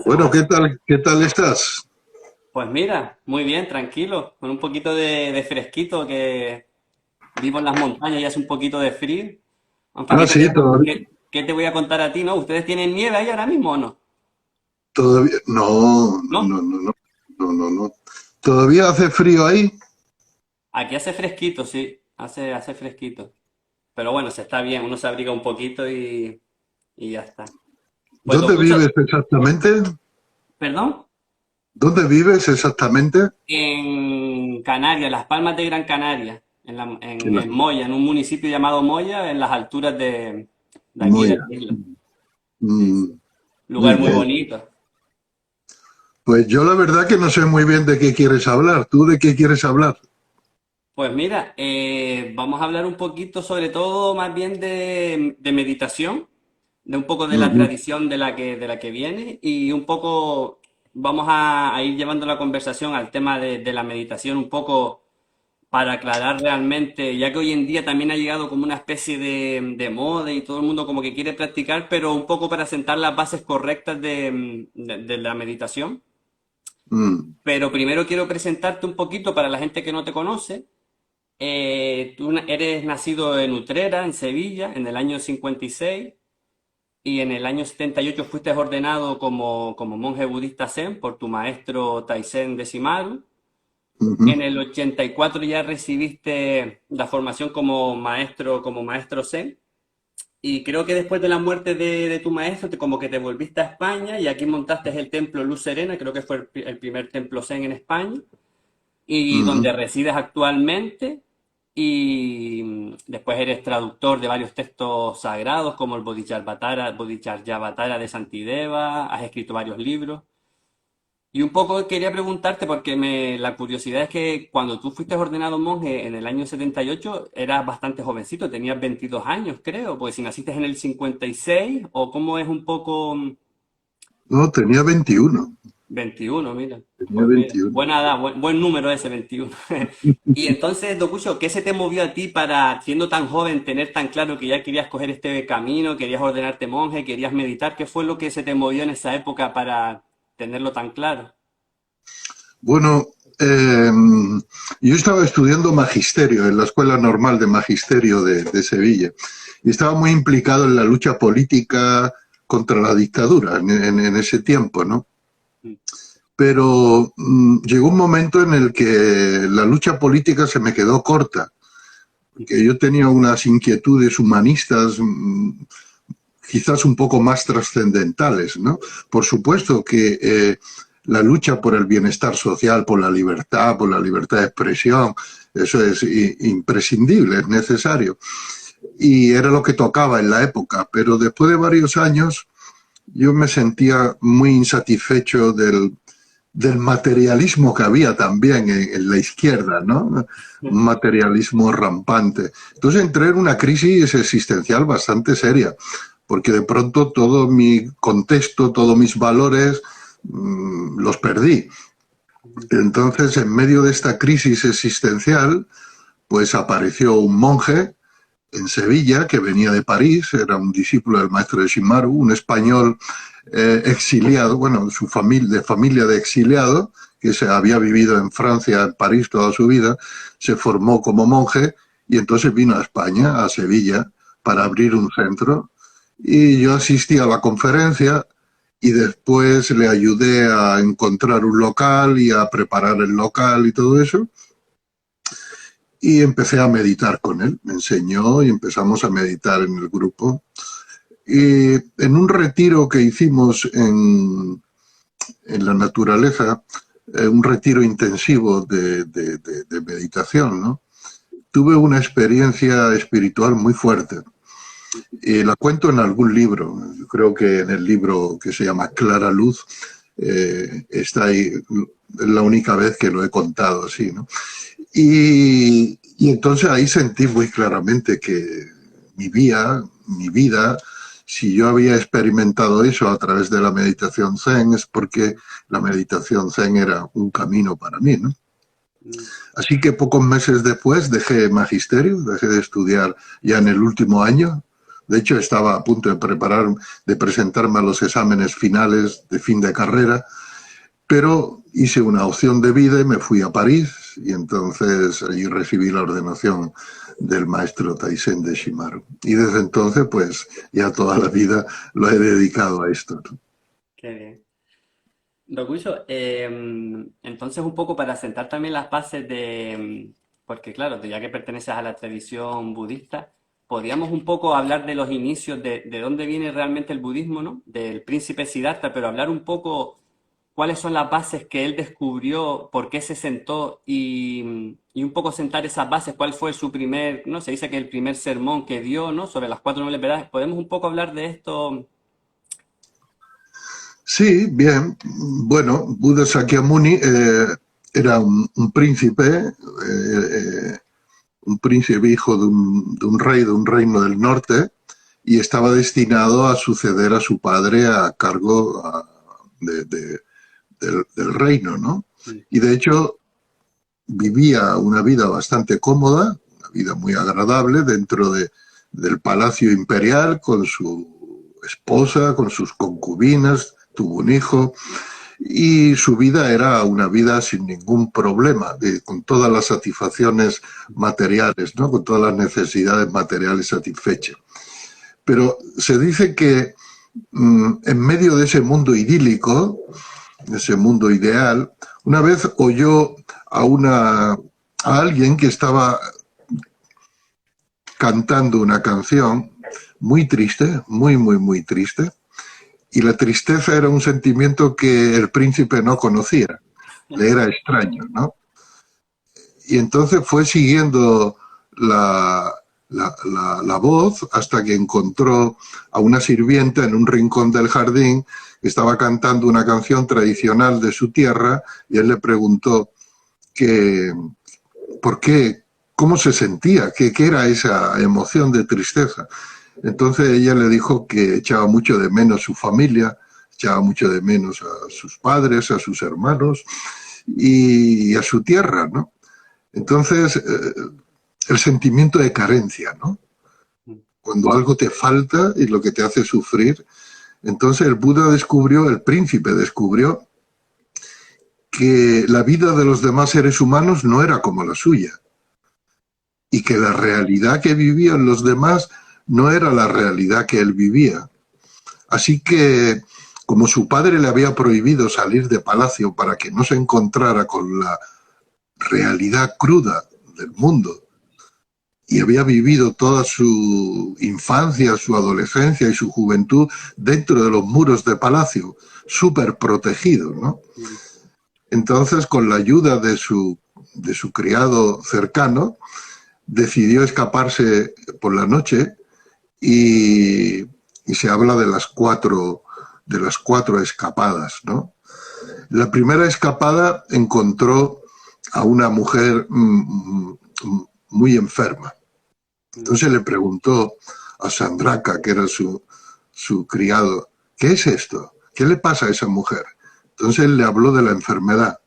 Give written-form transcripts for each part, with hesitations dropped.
Bueno, qué tal estás? Pues mira, muy bien, tranquilo, con un poquito de fresquito que vivo en las montañas y hace un poquito de frío. Aunque, Ah, sí, ¿qué te voy a contar a ti, no? ¿Ustedes tienen nieve ahí ahora mismo o no? todavía, no, no, ¿No? no, no, no, no, no, no. ¿Todavía hace frío ahí? Aquí hace fresquito, sí, hace fresquito. Pero bueno, se está bien, uno se abriga un poquito y ya está. Pues ¿Dónde Dokucho, vives exactamente? ¿perdón? ¿Dónde vives exactamente? En Canarias, Las Palmas de Gran Canaria, En la en Moya, en un municipio llamado Moya, en las alturas de aquí, de Moya. la isla. Sí, sí. Mm, muy Lugar muy bien. bonito. Pues yo la verdad que no sé muy bien de qué quieres hablar. ¿Tú de qué quieres hablar? Pues mira, vamos a hablar un poquito sobre todo más bien de meditación, de un poco de la Ujú. tradición de la que viene y un poco vamos a ir llevando la conversación al tema de la meditación un poco para aclarar realmente, ya que hoy en día también ha llegado como una especie de moda y todo el mundo como que quiere practicar, pero un poco para sentar las bases correctas de la meditación. Mm, Pero primero quiero presentarte un poquito para la gente que no te conoce. Eres nacido en Utrera, en Sevilla, en el año 56 y en el año 78 fuiste ordenado como monje budista Zen por tu maestro Taisen Deshimaru. En ujú. el 84 ya recibiste la formación como maestro Zen. Y creo que después de la muerte de tu maestro, como que te volviste a España y aquí montaste el templo Luz Serena, creo que fue el primer templo Zen en España, y donde Ujú. resides actualmente. Y después eres traductor de varios textos sagrados, como el Bodhicharyavatara de Santideva, has escrito varios libros. Y un poco quería preguntarte, porque la curiosidad es que cuando tú fuiste ordenado monje en el año 78 eras bastante jovencito, tenías 22 años, creo, porque si naciste en el 56, o cómo es un poco No, tenía 21. 21, mira. Tenía Pues mira, 21. buena edad, buen número ese 21. Y entonces, Dokucho, ¿qué se te movió a ti para, siendo tan joven, tener tan claro que ya querías coger este camino, querías ordenarte monje, querías meditar? ¿Qué fue lo que se te movió en esa época para tenerlo tan claro? Bueno, yo estaba estudiando magisterio en la Escuela Normal de Magisterio de Sevilla y estaba muy implicado en la lucha política contra la dictadura en ese tiempo, ¿no? Pero llegó un momento en el que la lucha política se me quedó corta, porque yo tenía unas inquietudes humanistas quizás un poco más trascendentales, ¿no? Por supuesto que la lucha por el bienestar social, por la libertad de expresión, eso es imprescindible, es necesario. Y era lo que tocaba en la época, pero después de varios años yo me sentía muy insatisfecho del materialismo que había también en la izquierda, ¿no? Un materialismo rampante. Entonces entré en una crisis existencial bastante seria, porque de pronto todo mi contexto, todos mis valores, los perdí. Entonces, en medio de esta crisis existencial, pues apareció un monje en Sevilla, que venía de París, era un discípulo del maestro de Shimaru, un español exiliado, bueno, de familia de exiliado, que se había vivido en Francia, en París toda su vida, se formó como monje y entonces vino a España, a Sevilla, para abrir un centro. Y yo asistí a la conferencia y después le ayudé a encontrar un local y a preparar el local y todo eso y empecé a meditar con él. Me enseñó y empezamos a meditar en el grupo. Y en un retiro que hicimos en la naturaleza, un retiro intensivo de meditación, ¿no? Tuve una experiencia espiritual muy fuerte. Y la cuento en algún libro. Yo creo que en el libro que se llama Clara Luz está ahí. Es la única vez que lo he contado así, ¿no? Y entonces ahí sentí muy claramente que mi vida, si yo había experimentado eso a través de la meditación zen, es porque la meditación zen era un camino para mí, ¿no? Así que pocos meses después dejé magisterio, dejé de estudiar ya en el último año, De hecho, estaba a punto de presentarme a los exámenes finales de fin de carrera, pero hice una opción de vida y me fui a París, y entonces allí recibí la ordenación del maestro Taisen de Shimaru. Y desde entonces, pues ya toda la vida lo he dedicado a esto, ¿no? Qué bien. Rocuyo, entonces un poco para sentar también las bases porque claro, ya que perteneces a la tradición budista, podríamos un poco hablar de los inicios, de dónde viene realmente el budismo, ¿no? Del príncipe Siddhartha, pero hablar un poco cuáles son las bases que él descubrió, por qué se sentó y un poco sentar esas bases, cuál fue su primer, ¿no? Se dice que el primer sermón que dio, ¿no? Sobre las cuatro nobles verdades. ¿Podemos un poco hablar de esto? Sí, bien. Bueno, Buda Sakyamuni era un príncipe hijo de un rey de un reino del norte, y estaba destinado a suceder a su padre a cargo del reino, ¿no? Mm. Y de hecho vivía una vida bastante cómoda, una vida muy agradable del palacio imperial, con su esposa, con sus concubinas, tuvo un hijo, y su vida era una vida sin ningún problema, con todas las satisfacciones materiales, ¿no? Con todas las necesidades materiales satisfechas. Pero se dice que en medio de ese mundo idílico, ese mundo ideal, una vez oyó a alguien que estaba cantando una canción muy triste, muy, muy, muy triste, y la tristeza era un sentimiento que el príncipe no conocía, le era extraño, ¿no? Y entonces fue siguiendo la voz hasta que encontró a una sirvienta en un rincón del jardín que estaba cantando una canción tradicional de su tierra, y él le preguntó que, por qué, cómo se sentía, qué era esa emoción de tristeza. Entonces ella le dijo que echaba mucho de menos su familia, echaba mucho de menos a sus padres, a sus hermanos y a su tierra, ¿no? Entonces, el sentimiento de carencia, ¿no? Cuando algo te falta y lo que te hace sufrir. Entonces el príncipe descubrió que la vida de los demás seres humanos no era como la suya, y que la realidad que vivían los demás no era la realidad que él vivía. Así que, como su padre le había prohibido salir de palacio para que no se encontrara con la realidad cruda del mundo, y había vivido toda su infancia, su adolescencia y su juventud dentro de los muros de palacio, súper protegido, ¿no? Entonces, con la ayuda de su criado cercano, decidió escaparse por la noche, y se habla de las cuatro escapadas, ¿no? La primera escapada encontró a una mujer muy enferma. Entonces le preguntó a Sandraka, que era su criado, ¿qué es esto? ¿Qué le pasa a esa mujer? Entonces él le habló de la enfermedad.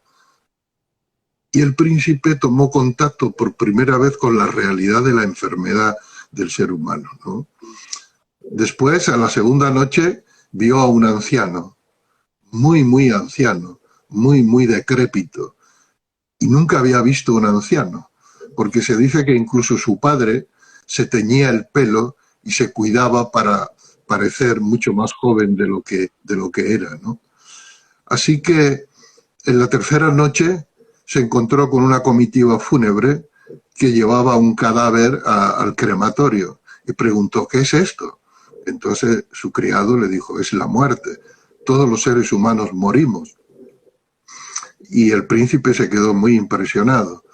Y el príncipe tomó contacto por primera vez con la realidad de la enfermedad del ser humano, ¿no? Después, a la segunda noche, vio a un anciano, muy, muy anciano, muy, muy decrépito. Y nunca había visto un anciano, porque se dice que incluso su padre se teñía el pelo y se cuidaba para parecer mucho más joven de lo que era, ¿no? Así que en la tercera noche se encontró con una comitiva fúnebre que llevaba un cadáver al crematorio, y preguntó, ¿qué es esto? Entonces su criado le dijo, es la muerte. Todos los seres humanos morimos. Y el príncipe se quedó muy impresionado.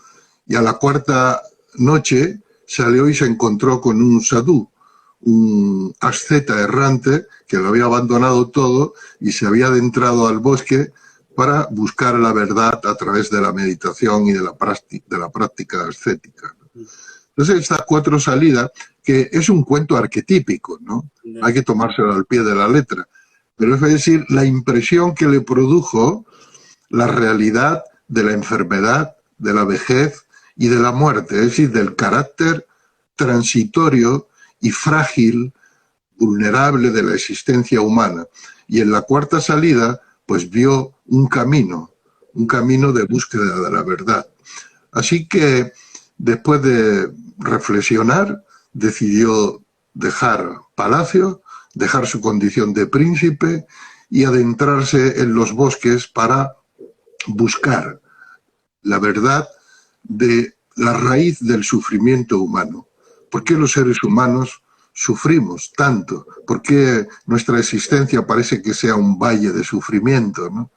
Y a la cuarta noche salió y se encontró con un sadhu, un asceta errante que lo había abandonado todo y se había adentrado al bosque para buscar la verdad a través de la meditación y de la práctica ascética. Entonces, estas cuatro salidas, que es un cuento arquetípico, ¿no? Hay que tomárselo al pie de la letra. Pero es decir, la impresión que le produjo la realidad de la enfermedad, de la vejez y de la muerte, es decir, del carácter transitorio y frágil vulnerable de la existencia humana. Y en la cuarta salida, pues vio un camino de búsqueda de la verdad. Así que, después de reflexionar, decidió dejar Palacio, dejar su condición de príncipe y adentrarse en los bosques para buscar la verdad de la raíz del sufrimiento humano. ¿Por qué los seres humanos sufrimos tanto? ¿Por qué nuestra existencia parece que sea un valle de sufrimiento, ¿no?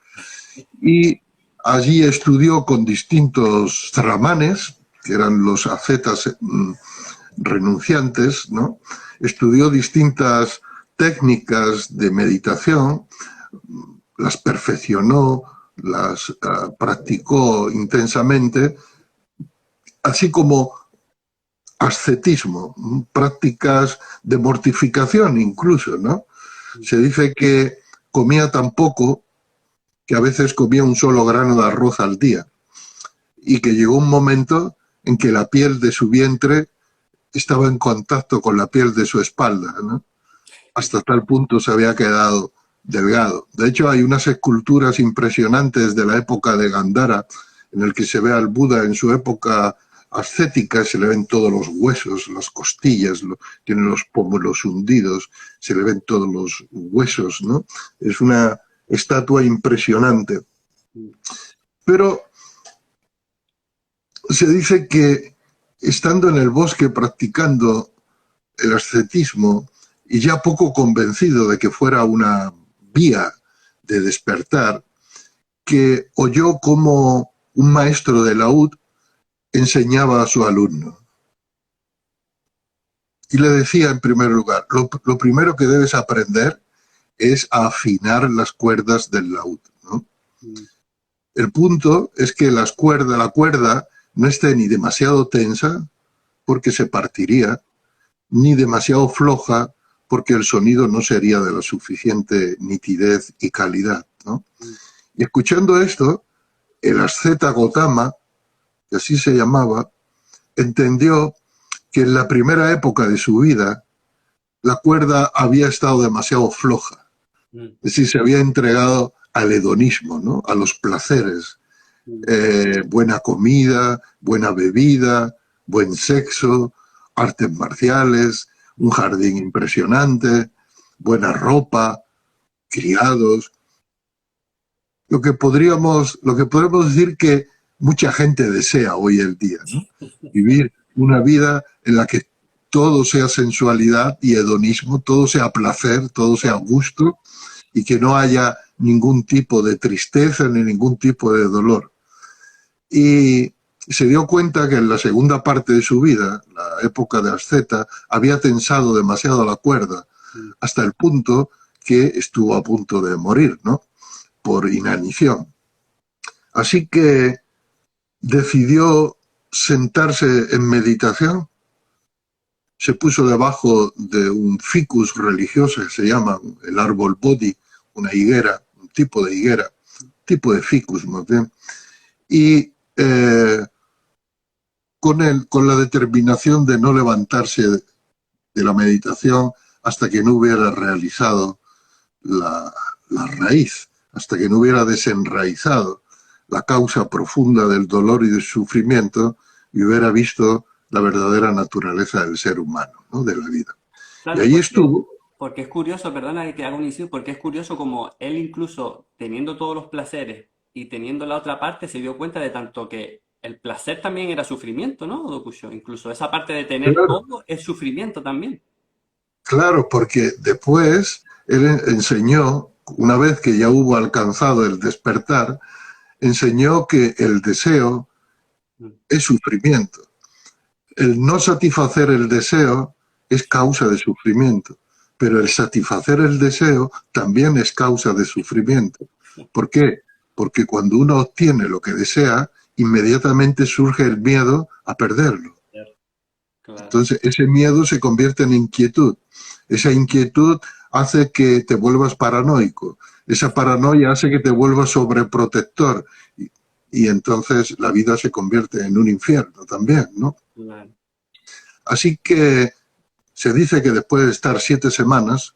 Y allí estudió con distintos brahmanes, que eran los ascetas renunciantes, ¿no? Estudió distintas técnicas de meditación, las perfeccionó, las practicó intensamente, así como ascetismo, prácticas de mortificación incluso, ¿no? Se dice que comía tan poco que a veces comía un solo grano de arroz al día y que llegó un momento en que la piel de su vientre estaba en contacto con la piel de su espalda, ¿no? Hasta tal punto se había quedado delgado. De hecho, hay unas esculturas impresionantes de la época de Gandhara, en el que se ve al Buda en su época ascética, se le ven todos los huesos, las costillas, tiene los pómulos hundidos, se le ven todos los huesos, ¿no? Es una estatua impresionante. Pero se dice que estando en el bosque practicando el ascetismo y ya poco convencido de que fuera una vía de despertar, que oyó como un maestro de laúd enseñaba a su alumno. Y le decía en primer lugar, lo primero que debes aprender es a afinar las cuerdas del laúd, ¿no? El punto es que la cuerda no esté ni demasiado tensa porque se partiría, ni demasiado floja porque el sonido no sería de la suficiente nitidez y calidad, ¿no? Y escuchando esto, el asceta Gotama, que así se llamaba, entendió que en la primera época de su vida la cuerda había estado demasiado floja. Es decir, se había entregado al hedonismo, ¿no? A los placeres. Buena comida, buena bebida, buen sexo, artes marciales, un jardín impresionante, buena ropa, criados. Lo que podríamos decir que mucha gente desea hoy en día, ¿no? Vivir una vida en la que todo sea sensualidad y hedonismo, todo sea placer, todo sea gusto y que no haya ningún tipo de tristeza ni ningún tipo de dolor. Y se dio cuenta que en la segunda parte de su vida, la época de asceta, había tensado demasiado la cuerda hasta el punto que estuvo a punto de morir, ¿no? Por inanición. Así que decidió sentarse en meditación, se puso debajo de un ficus religioso que se llama el árbol bodhi, una higuera, un tipo de higuera, tipo de ficus más bien, y con la determinación de no levantarse de la meditación hasta que no hubiera realizado la raíz, hasta que no hubiera desenraizado la causa profunda del dolor y del sufrimiento y hubiera visto la verdadera naturaleza del ser humano, ¿no? De la vida. Claro, Y ahí estuvo. porque es curioso, perdona que haga un inciso, porque es curioso como él incluso teniendo todos los placeres y teniendo la otra parte se dio cuenta de tanto que el placer también era sufrimiento, ¿no, Dokucho? Incluso esa parte de tener Claro, todo es sufrimiento también. claro, porque después él enseñó, una vez que ya hubo alcanzado el despertar, enseñó que el deseo es sufrimiento. El no satisfacer el deseo es causa de sufrimiento, pero el satisfacer el deseo también es causa de sufrimiento. ¿Por qué? Porque cuando uno obtiene lo que desea, inmediatamente surge el miedo a perderlo. Claro. Entonces, ese miedo se convierte en inquietud. Esa inquietud hace que te vuelvas paranoico. Esa paranoia hace que te vuelvas sobreprotector. Y entonces la vida se convierte en un infierno también, ¿no? Claro. Así que Se dice que después de estar 7 semanas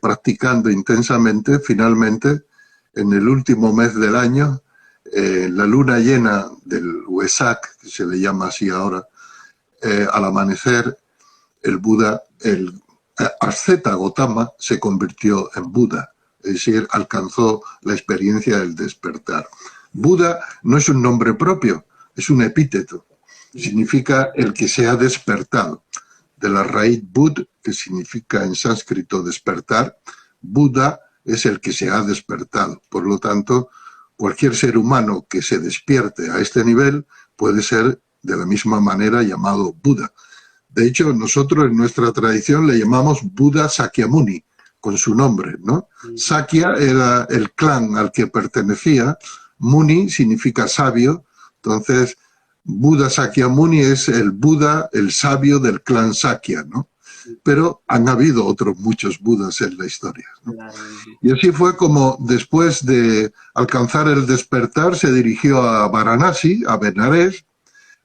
practicando intensamente, finalmente, en el último mes del año, la luna llena del Wesak, que se le llama así ahora, al amanecer, el Buda, el asceta Gotama, se convirtió en Buda, es decir, alcanzó la experiencia del despertar. Buda no es un nombre propio, es un epíteto. Significa el que se ha despertado. De la raíz Bud, que significa en sánscrito despertar, Buda es el que se ha despertado. Por lo tanto, cualquier ser humano que se despierte a este nivel puede ser de la misma manera llamado Buda. De hecho, nosotros en nuestra tradición le llamamos Buda Sakyamuni, con su nombre, ¿no? Sakya era el clan al que pertenecía, Muni significa sabio, entonces Buda Sakyamuni es el Buda, el sabio del clan Sakya, ¿no? Pero han habido otros muchos Budas en la historia, ¿no? Y así fue como después de alcanzar el despertar se dirigió a Varanasi, a Benares.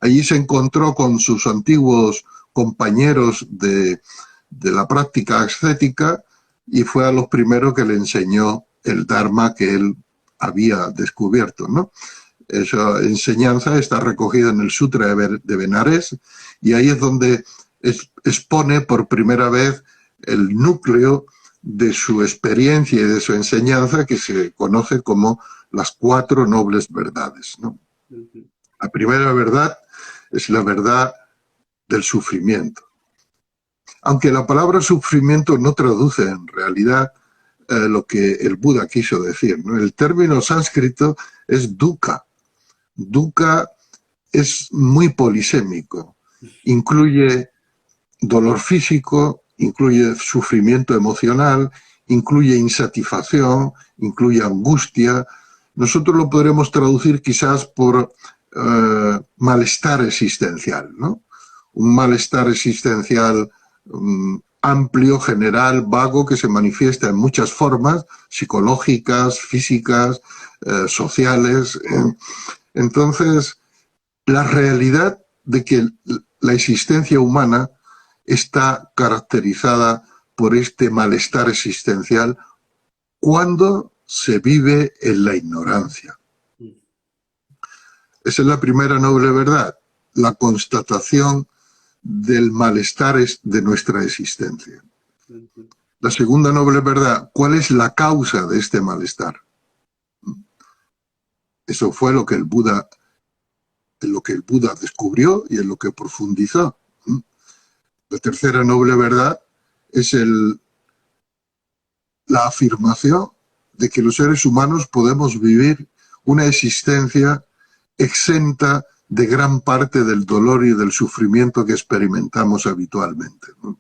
Allí se encontró con sus antiguos compañeros de la práctica ascética y fue a los primeros que le enseñó el Dharma que él había descubierto, ¿no? Esa enseñanza está recogida en el Sutra de Benares y ahí es donde expone por primera vez el núcleo de su experiencia y de su enseñanza, que se conoce como las 4 nobles verdades, ¿no? La primera verdad es la verdad del sufrimiento. Aunque la palabra sufrimiento no traduce en realidad lo que el Buda quiso decir, ¿no? El término sánscrito es dukkha. Dukkha es muy polisémico. Incluye dolor físico, incluye sufrimiento emocional, incluye insatisfacción, incluye angustia. Nosotros lo podremos traducir quizás por malestar existencial, ¿no? Un malestar existencial amplio, general, vago, que se manifiesta en muchas formas, psicológicas, físicas, sociales. Entonces, la realidad de que la existencia humana está caracterizada por este malestar existencial cuando se vive en la ignorancia. Esa es la primera noble verdad, la constatación del malestar de nuestra existencia. La segunda noble verdad, ¿cuál es la causa de este malestar? Eso fue lo que el Buda, en lo que el Buda descubrió y en lo que profundizó. La tercera noble verdad es la afirmación de que los seres humanos podemos vivir una existencia exenta de gran parte del dolor y del sufrimiento que experimentamos habitualmente, ¿no?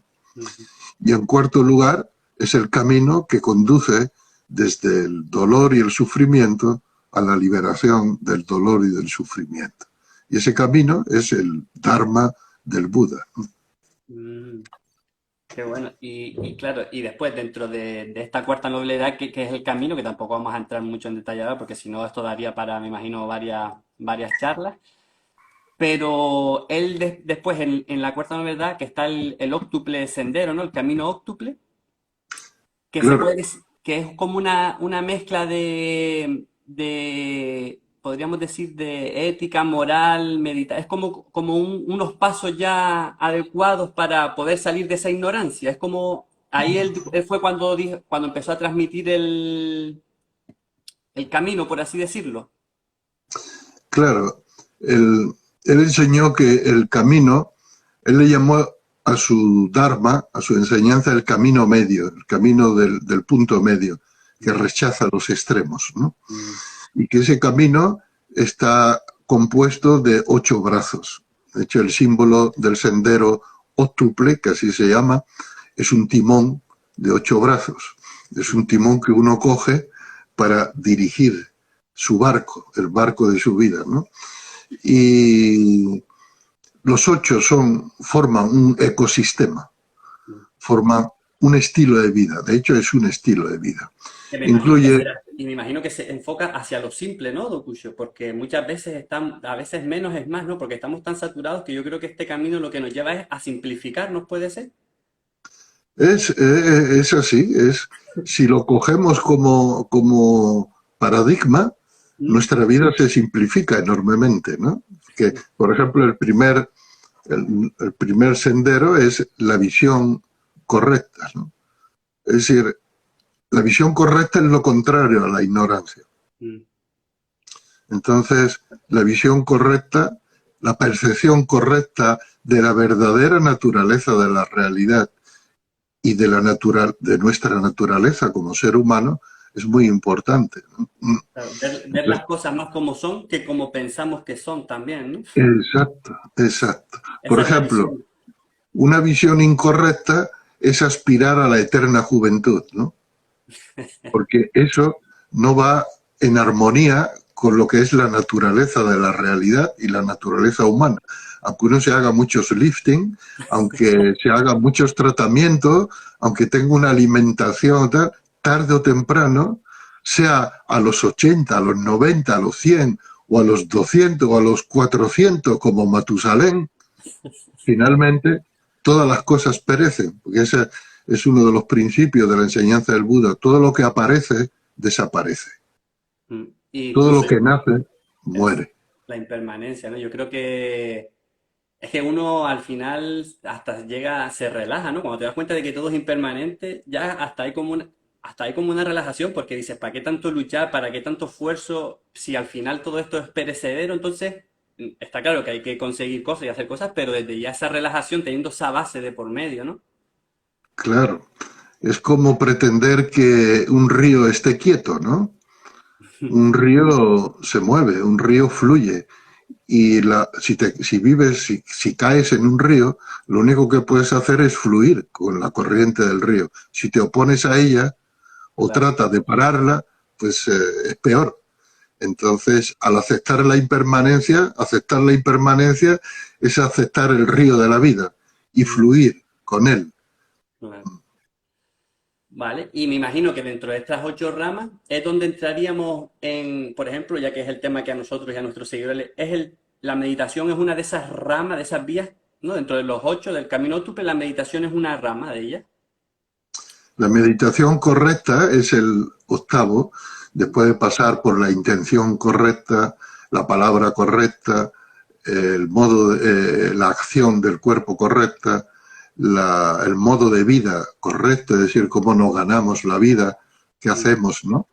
Y en cuarto lugar, es el camino que conduce desde el dolor y el sufrimiento a la liberación del dolor y del sufrimiento. Y ese camino es el Dharma del Buda. Qué bueno. Y claro, y después dentro de esta cuarta novedad, que es el camino, que tampoco vamos a entrar mucho en detalle ahora, porque si no esto daría para, me imagino, varias charlas. Pero él después en la cuarta novedad, que está el óctuple sendero, ¿no? El camino óctuple, que se Claro, puede que es como una mezcla podríamos decir, de ética, moral, meditar. Es como unos pasos ya adecuados para poder salir de esa ignorancia. Es como ahí él fue cuando empezó a transmitir el camino, por así decirlo. claro. Él enseñó que el camino, él le llamó a su Dharma, a su enseñanza, el camino medio, el camino del punto medio, que rechaza los extremos, ¿no? Y que ese camino está compuesto de 8 brazos. De hecho, el símbolo del sendero óctuple, que así se llama, es un timón de 8 brazos. Es un timón que uno coge para dirigir su barco, el barco de su vida, ¿no? Y los 8 forman un ecosistema, forman un estilo de vida. De hecho, es un estilo de vida. Que me imagino que Incluye, será, y me imagino que se enfoca hacia lo simple, ¿no, Dokuyo? Porque muchas veces a veces menos es más, ¿no? Porque estamos tan saturados que yo creo que este camino lo que nos lleva es a simplificarnos, ¿puede ser? Es así, si lo cogemos como paradigma, ¿Mm? nuestra vida se simplifica enormemente, ¿no? Que, por ejemplo, el primer sendero es la visión correcta, ¿no? Es decir, la visión correcta es lo contrario a la ignorancia. Mm. Entonces, la visión correcta, la percepción correcta de la verdadera naturaleza de la realidad y de nuestra naturaleza como ser humano es muy importante, ¿no? Claro, ver las cosas más como son que como pensamos que son también, ¿no? Exacto, exacto. Por Esa es la ejemplo, visión. una visión incorrecta es aspirar a la eterna juventud, ¿no? Porque eso no va en armonía con lo que es la naturaleza de la realidad y la naturaleza humana. Aunque uno se haga muchos lifting, aunque se haga muchos tratamientos, aunque tenga una alimentación tal, tarde o temprano, sea a los 80, a los 90, a los 100 o a los 200 o a los 400 como Matusalén, finalmente todas las cosas perecen, porque ese es uno de los principios de la enseñanza del Buda. Todo lo que aparece, desaparece. Mm. Y Todo lo incluso que nace, eso, muere. la impermanencia, ¿no? Yo creo que es que uno al final hasta llega, se relaja, ¿no? Cuando te das cuenta de que todo es impermanente, ya hasta hay como una relajación porque dices, ¿para qué tanto luchar? ¿Para qué tanto esfuerzo? Si al final todo esto es perecedero, entonces está claro que hay que conseguir cosas y hacer cosas, pero desde ya esa relajación, teniendo esa base de por medio, ¿no? Claro. Es como pretender que un río esté quieto, ¿no? Un río se mueve, un río fluye. Y si vives, si caes en un río, lo único que puedes hacer es fluir con la corriente del río. Si te opones a ella o Claro. tratas de pararla, pues es peor. Entonces, al aceptar la impermanencia es aceptar el río de la vida y Mm, fluir con él. claro. Vale, y me imagino que dentro de estas 8 ramas es donde entraríamos en, por ejemplo, ya que es el tema que a nosotros y a nuestros seguidores, la meditación es una de esas ramas, de esas vías, ¿no? Dentro de los 8 del camino Tupe, la meditación es una rama de ella. La meditación correcta es el octavo, después de pasar por la intención correcta, la palabra correcta, la acción del cuerpo correcta, el modo de vida correcto, es decir, cómo nos ganamos la vida, qué Mm, hacemos, ¿no?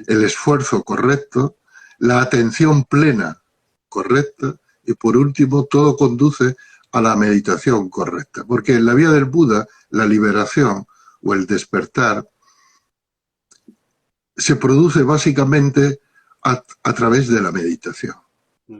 El esfuerzo correcto, la atención plena correcta y por último todo conduce a la meditación correcta. Porque en la vida del Buda, la liberación o el despertar se produce básicamente a través de la meditación. mm,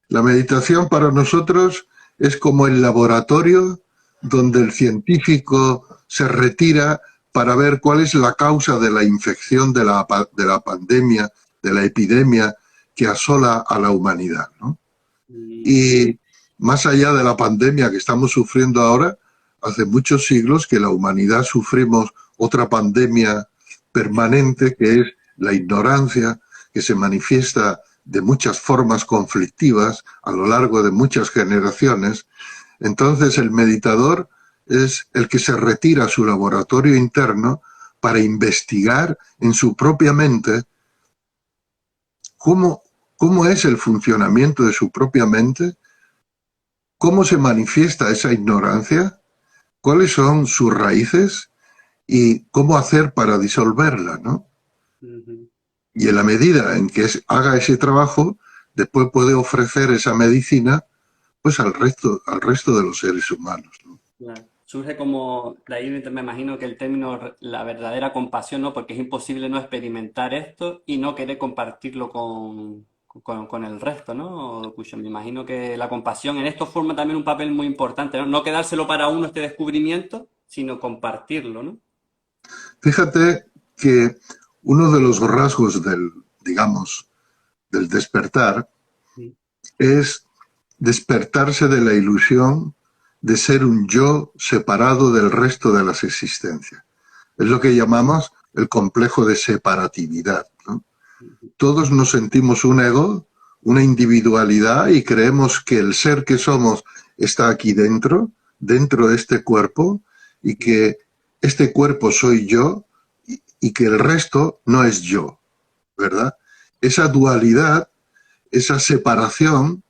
La meditación para nosotros es como el laboratorio donde el científico se retira para ver cuál es la causa de la infección de la pandemia, de la epidemia que asola a la humanidad, ¿no? mm, Y más allá de la pandemia que estamos sufriendo ahora, hace muchos siglos que la humanidad sufrimos otra pandemia permanente que es la ignorancia, que se manifiesta de muchas formas conflictivas a lo largo de muchas generaciones. Entonces el meditador es el que se retira a su laboratorio interno para investigar en su propia mente cómo es el funcionamiento de su propia mente, cómo se manifiesta esa ignorancia, cuáles son sus raíces y cómo hacer para disolverla, ¿no? mm. Y en la medida en que haga ese trabajo, después puede ofrecer esa medicina pues al resto de los seres humanos, ¿no? Claro. Surge como, de ahí me imagino que el término, la verdadera compasión, ¿no? Porque es imposible no experimentar esto y no querer compartirlo con el resto, ¿no? Cuyo me imagino que la compasión en esto forma también un papel muy importante, ¿no? No quedárselo para uno este descubrimiento, sino compartirlo, ¿no? Fíjate que uno de los rasgos digamos, del despertar Mm, es despertarse de la ilusión de ser un yo separado del resto de las existencias. Es lo que llamamos el complejo de separatividad, ¿no? mm, Todos nos sentimos un ego, una individualidad y creemos que el ser que somos está aquí dentro de este cuerpo y que este cuerpo soy yo y que el resto no es yo, ¿verdad? Esa dualidad, esa separación,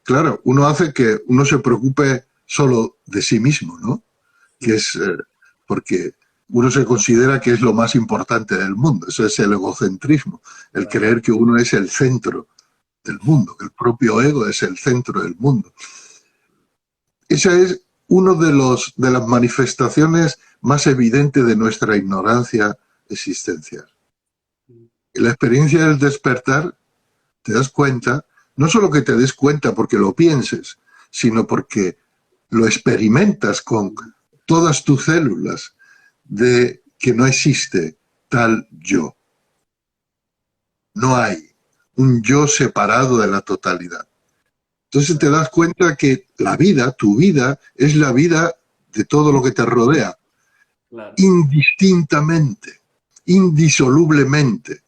claro, uno hace que uno se preocupe solo de sí mismo, ¿no? Que es porque uno se considera que es lo más importante del mundo. Eso es el egocentrismo, el Claro. creer que uno es el centro del mundo, que el propio ego es el centro del mundo. Esa es una de las manifestaciones más evidentes de nuestra ignorancia existencial. En la experiencia del despertar te das cuenta, no solo que te des cuenta porque lo pienses, sino porque lo experimentas con todas tus células de que no existe tal yo. No hay un yo separado de la totalidad. Entonces te das cuenta que la vida, tu vida, es la vida de todo lo que te rodea, Claro. indistintamente, indisolublemente.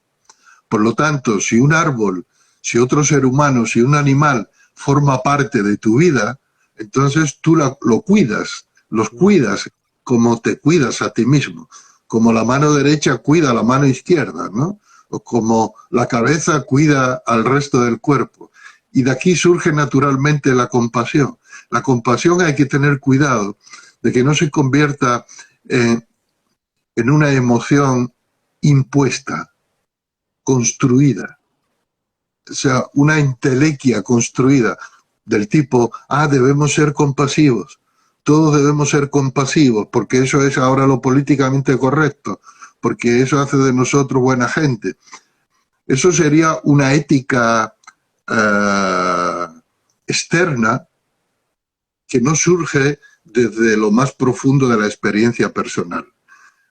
Por lo tanto, si un árbol, si otro ser humano, si un animal forma parte de tu vida, entonces tú lo cuidas, los cuidas como te cuidas a ti mismo, como la mano derecha cuida a la mano izquierda, ¿no? O como la cabeza cuida al resto del cuerpo. Y de aquí surge naturalmente la compasión. La compasión hay que tener cuidado de que no se convierta en una emoción impuesta, construida, o sea, una entelequia construida del tipo, debemos ser compasivos, todos debemos ser compasivos, porque eso es ahora lo políticamente correcto, porque eso hace de nosotros buena gente. Eso sería una ética externa que no surge desde lo más profundo de la experiencia personal.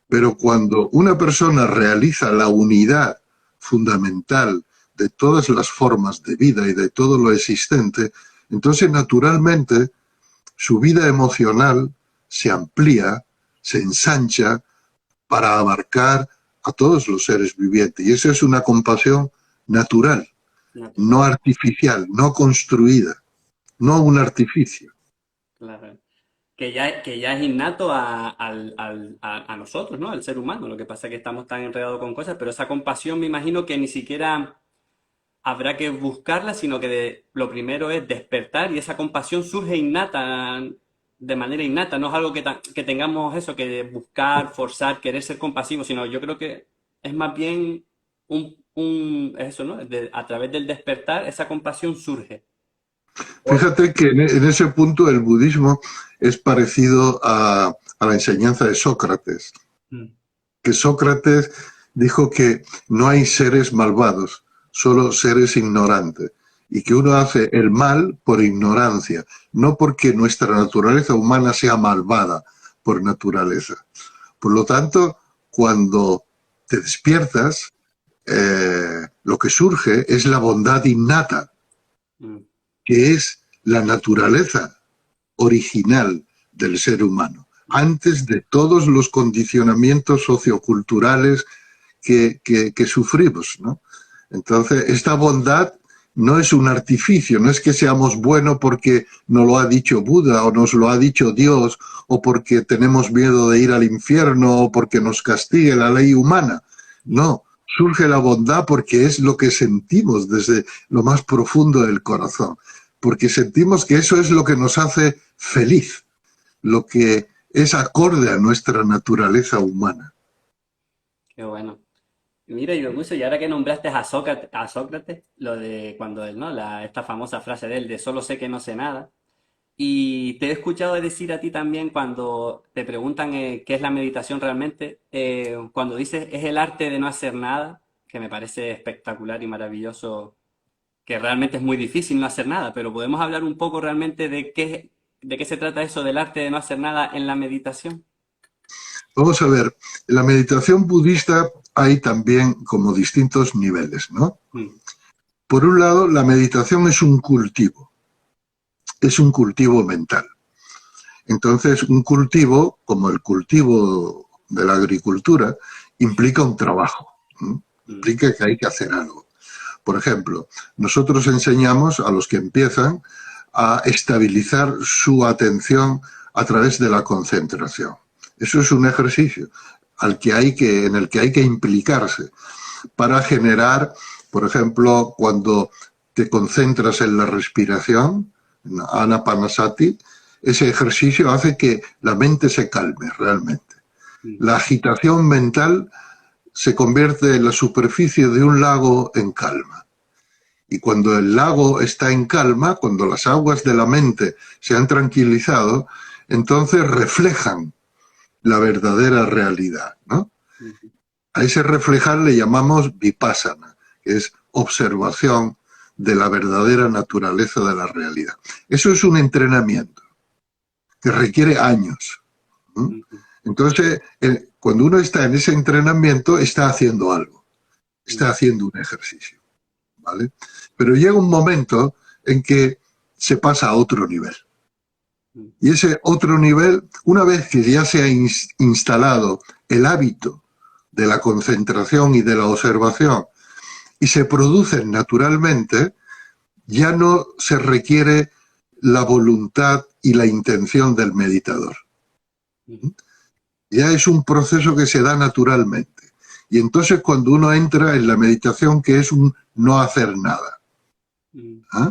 Pero cuando una persona realiza la unidad fundamental de todas las formas de vida y de todo lo existente, entonces naturalmente su vida emocional se amplía, se ensancha para abarcar a todos los seres vivientes. Y esa es una compasión natural, no artificial, no construida, no un artificio. Claro. Que ya es innato a nosotros, ¿no? Al ser humano. Lo que pasa es que estamos tan enredados con cosas, pero esa compasión me imagino que ni siquiera habrá que buscarla, sino que lo primero es despertar y esa compasión surge innata, de manera innata. No es algo que tengamos eso, que buscar, forzar, querer ser compasivos, sino yo creo que es más bien eso, ¿no? A través del despertar, esa compasión surge. Fíjate que en ese punto el budismo es parecido a la enseñanza de Sócrates, Mm. que Sócrates dijo que no hay seres malvados, solo seres ignorantes, y que uno hace el mal por ignorancia, no porque nuestra naturaleza humana sea malvada por naturaleza. Por lo tanto, cuando te despiertas, lo que surge es la bondad innata, Mm. que es la naturaleza original del ser humano, antes de todos los condicionamientos socioculturales que sufrimos, ¿no? Entonces, esta bondad no es un artificio, no es que seamos buenos porque nos lo ha dicho Buda o nos lo ha dicho Dios o porque tenemos miedo de ir al infierno o porque nos castigue la ley humana. No, surge la bondad porque es lo que sentimos desde lo más profundo del corazón, porque sentimos que eso es lo que nos hace feliz, lo que es acorde a nuestra naturaleza humana. Qué bueno. Mira, y y ahora que nombraste a Sócrates, lo de cuando él, ¿no? Esta famosa frase de él, de solo sé que no sé nada. Y te he escuchado decir a ti también cuando te preguntan qué es la meditación realmente, cuando dices es el arte de no hacer nada, que me parece espectacular y maravilloso, que realmente es muy difícil no hacer nada, pero podemos hablar un poco realmente de qué se trata eso del arte de no hacer nada en la meditación. Vamos a ver, en la meditación budista hay también como distintos niveles, ¿no? Mm. Por un lado, la meditación es un cultivo mental. Entonces, un cultivo, como el cultivo de la agricultura, implica un trabajo, ¿no? Mm. Implica que hay que hacer algo. Por ejemplo, nosotros enseñamos a los que empiezan a estabilizar su atención a través de la concentración. Eso es un ejercicio en el que hay que implicarse para generar, por ejemplo, cuando te concentras en la respiración, en Anapanasati, ese ejercicio hace que la mente se calme realmente. La agitación mental se convierte en la superficie de un lago en calma. Y cuando el lago está en calma, cuando las aguas de la mente se han tranquilizado, entonces reflejan la verdadera realidad, ¿no? A ese reflejar le llamamos vipassana, que es observación de la verdadera naturaleza de la realidad. Eso es un entrenamiento que requiere años, ¿no? Entonces, cuando uno está en ese entrenamiento, está haciendo algo, está haciendo un ejercicio, ¿vale? Pero llega un momento en que se pasa a otro nivel. Y ese otro nivel, una vez que ya se ha instalado el hábito de la concentración y de la observación y se producen naturalmente, ya no se requiere la voluntad y la intención del meditador. Ya es un proceso que se da naturalmente. Y entonces cuando uno entra en la meditación, que es un no hacer nada. ¿Ah?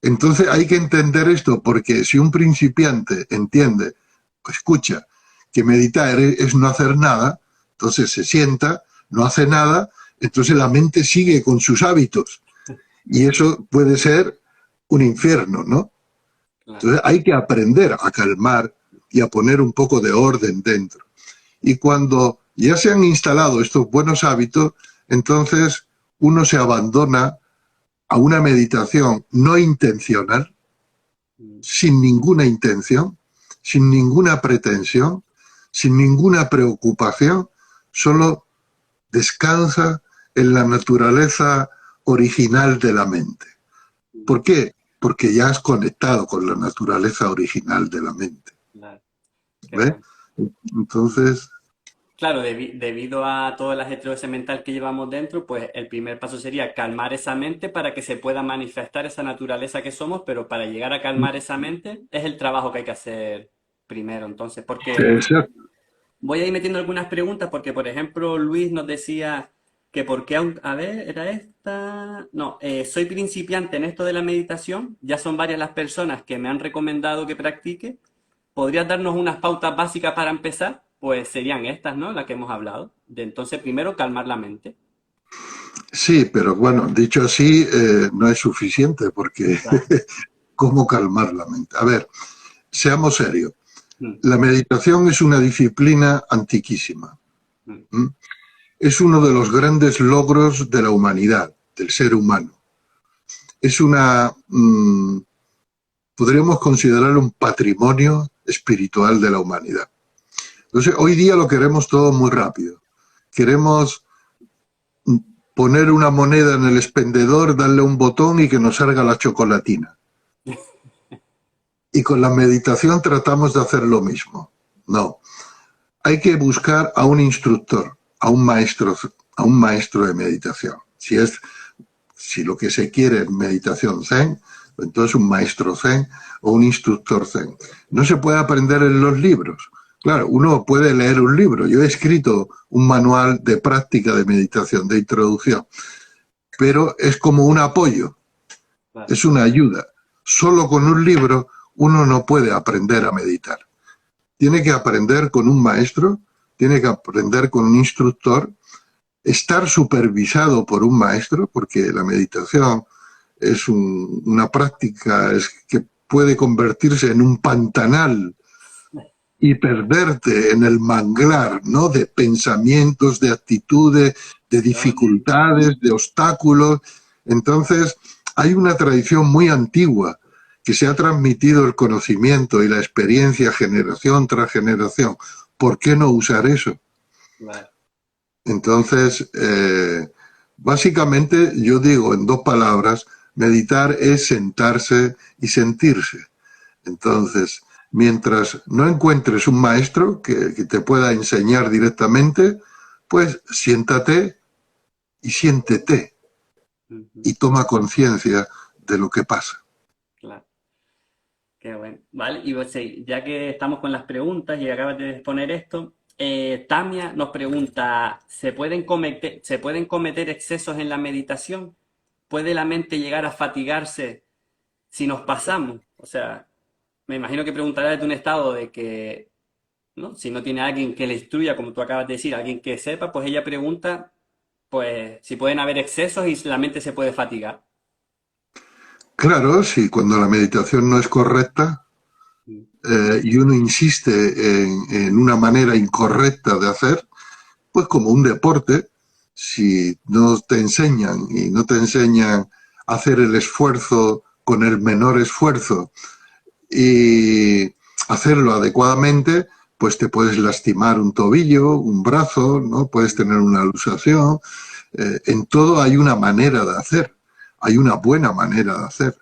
Entonces hay que entender esto, porque si un principiante entiende, escucha, que meditar es no hacer nada, entonces se sienta, no hace nada, entonces la mente sigue con sus hábitos. Y eso puede ser un infierno, ¿no? Entonces hay que aprender a calmar y a poner un poco de orden dentro. Y cuando ya se han instalado estos buenos hábitos, entonces uno se abandona a una meditación no intencional, sin ninguna intención, sin ninguna pretensión, sin ninguna preocupación, solo descansa en la naturaleza original de la mente. ¿Por qué? Porque ya has conectado con la naturaleza original de la mente. ¿Ves? Entonces... Claro, debido a todo el ajetreo ese mental que llevamos dentro, pues el primer paso sería calmar esa mente para que se pueda manifestar esa naturaleza que somos, pero para llegar a calmar esa mente es el trabajo que hay que hacer primero, entonces, porque Exacto. voy a ir metiendo algunas preguntas, porque por ejemplo Luis nos decía que por qué, a ver, era esta, no, soy principiante en esto de la meditación, ya son varias las personas que me han recomendado que practique. ¿Podrías darnos unas pautas básicas para empezar? Pues serían estas, ¿no? Las que hemos hablado. De entonces, primero, calmar la mente. Sí, pero bueno, dicho así, no es suficiente porque Claro. ¿cómo calmar la mente? A ver, seamos serios. Mm, La meditación es una disciplina antiquísima. mm, ¿Mm? Es uno de los grandes logros de la humanidad, del ser humano. Es podríamos considerar un patrimonio espiritual de la humanidad. Entonces, hoy día lo queremos todo muy rápido. Queremos poner una moneda en el expendedor, darle un botón y que nos salga la chocolatina. Y con la meditación tratamos de hacer lo mismo. No. Hay que buscar a un instructor, a un maestro de meditación. Si lo que se quiere es meditación zen, entonces un maestro zen o un instructor zen. No se puede aprender en los libros. Claro, uno puede leer un libro. Yo he escrito un manual de práctica de meditación, de introducción, pero es como un apoyo, claro. es una ayuda. Solo con un libro uno no puede aprender a meditar. Tiene que aprender con un maestro, tiene que aprender con un instructor, estar supervisado por un maestro, porque la meditación es una práctica que puede convertirse en un pantanal y perderte en el manglar, ¿no? De pensamientos, de actitudes, de dificultades, de obstáculos. Entonces, hay una tradición muy antigua que se ha transmitido el conocimiento y la experiencia generación tras generación. ¿Por qué no usar eso? Claro. Entonces, básicamente yo digo en dos palabras, meditar es sentarse y sentirse. Entonces, mientras no encuentres un maestro que te pueda enseñar directamente, pues siéntate y siéntete y toma conciencia de lo que pasa. Claro. Qué bueno. Vale, y pues, sí, ya que estamos con las preguntas y acabas de exponer esto, Tamia nos pregunta, se pueden cometer excesos en la meditación? ¿Puede la mente llegar a fatigarse si nos pasamos? O sea, me imagino que preguntará desde un estado de que, ¿no? Si no tiene alguien que le instruya, como tú acabas de decir, alguien que sepa, pues ella pregunta, pues, si pueden haber excesos y la mente se puede fatigar. Claro, si cuando la meditación no es correcta Mm. y uno insiste en una manera incorrecta de hacer, pues como un deporte, si no te enseñan y no te enseñan a hacer el esfuerzo con el menor esfuerzo y hacerlo adecuadamente, pues te puedes lastimar un tobillo, un brazo, ¿no? Puedes tener una luxación. En todo hay una manera de hacer, hay una buena manera de hacer.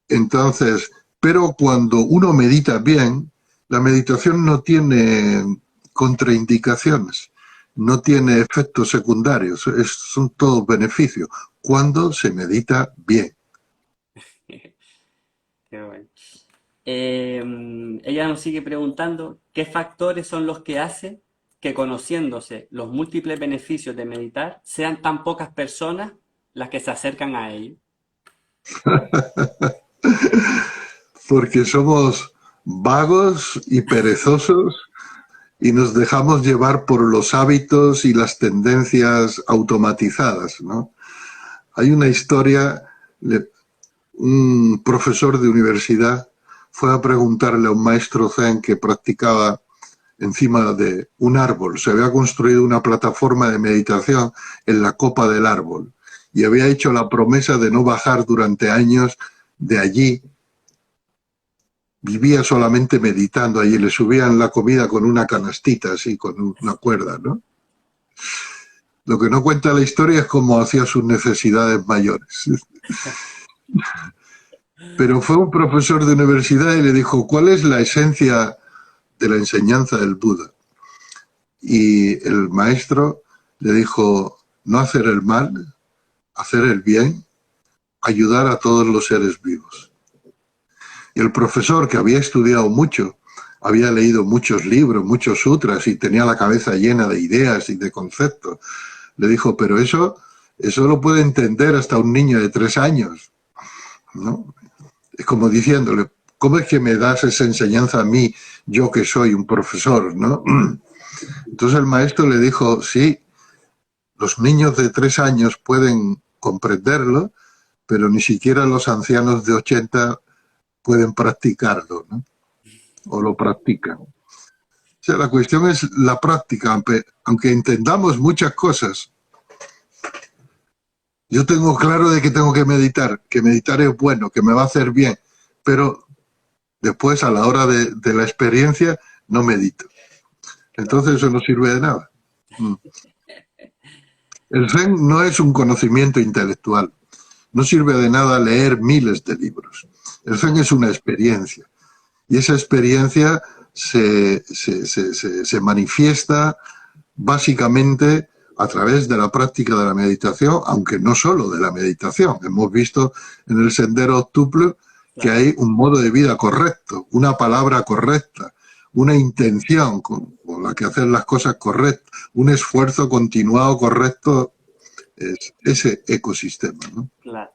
Entonces, pero cuando uno medita bien, la meditación no tiene contraindicaciones, no tiene efectos secundarios, son todos beneficios cuando se medita bien. Qué bueno. Ella nos sigue preguntando, ¿qué factores son los que hacen que conociéndose los múltiples beneficios de meditar, sean tan pocas personas las que se acercan a ello? Porque somos vagos y perezosos y nos dejamos llevar por los hábitos y las tendencias automatizadas, ¿no? Hay una historia, un profesor de universidad fue a preguntarle a un maestro zen que practicaba encima de un árbol. Se había construido una plataforma de meditación en la copa del árbol y había hecho la promesa de no bajar durante años de allí. Vivía solamente meditando allí, le subían la comida con una canastita, así, con una cuerda, ¿no? Lo que no cuenta la historia es cómo hacía sus necesidades mayores. Pero fue un profesor de universidad y le dijo, ¿cuál es la esencia de la enseñanza del Buda? Y el maestro le dijo, no hacer el mal, hacer el bien, ayudar a todos los seres vivos. Y el profesor, que había estudiado mucho, había leído muchos libros, muchos sutras y tenía la cabeza llena de ideas y de conceptos, le dijo, pero eso lo puede entender hasta un niño de 3 años, ¿no? Es como diciéndole, ¿cómo es que me das esa enseñanza a mí, yo que soy un profesor, ¿no? Entonces el maestro le dijo, sí, los niños de 3 años pueden comprenderlo, pero ni siquiera los ancianos de 80 pueden practicarlo, ¿no? O lo practican. O sea, la cuestión es la práctica, aunque entendamos muchas cosas. Yo tengo claro de que tengo que meditar es bueno, que me va a hacer bien, pero después a la hora de la experiencia no medito. Claro. Entonces eso no sirve de nada. El Zen no es un conocimiento intelectual. No sirve de nada leer miles de libros. El Zen es una experiencia. Y esa experiencia se manifiesta básicamente a través de la práctica de la meditación, aunque no solo de la meditación. Hemos visto en el sendero Tuple que Claro. hay un modo de vida correcto, una palabra correcta, una intención con la que hacer las cosas correctas, un esfuerzo continuado correcto, es ese ecosistema, ¿no? Claro,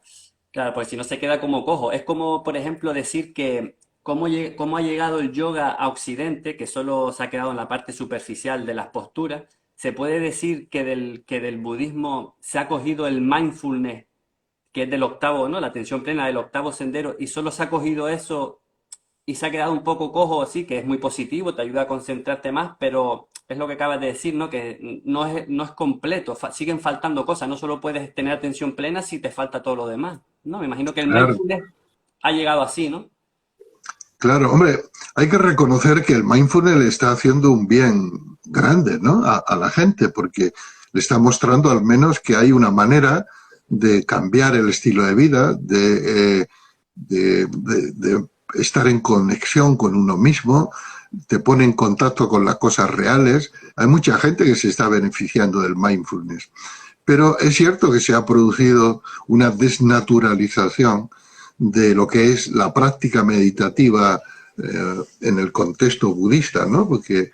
claro, pues si no se queda como cojo. Es como, por ejemplo, decir que cómo ha llegado el yoga a Occidente, que solo se ha quedado en la parte superficial de las posturas. Se puede decir que del budismo se ha cogido el mindfulness, que es del octavo, ¿no? La atención plena del octavo sendero, y solo se ha cogido eso y se ha quedado un poco cojo, sí, que es muy positivo, te ayuda a concentrarte más, pero es lo que acabas de decir, ¿no? Que no es completo, siguen faltando cosas, no solo puedes tener atención plena si te falta todo lo demás, ¿no? Me imagino que el Claro, mindfulness ha llegado así, ¿no? claro, hombre, hay que reconocer que el mindfulness le está haciendo un bien grande, ¿no? A la gente, porque le está mostrando al menos que hay una manera de cambiar el estilo de vida, de estar en conexión con uno mismo, te pone en contacto con las cosas reales. Hay mucha gente que se está beneficiando del mindfulness. Pero es cierto que se ha producido una desnaturalización de lo que es la práctica meditativa en el contexto budista, ¿no? Porque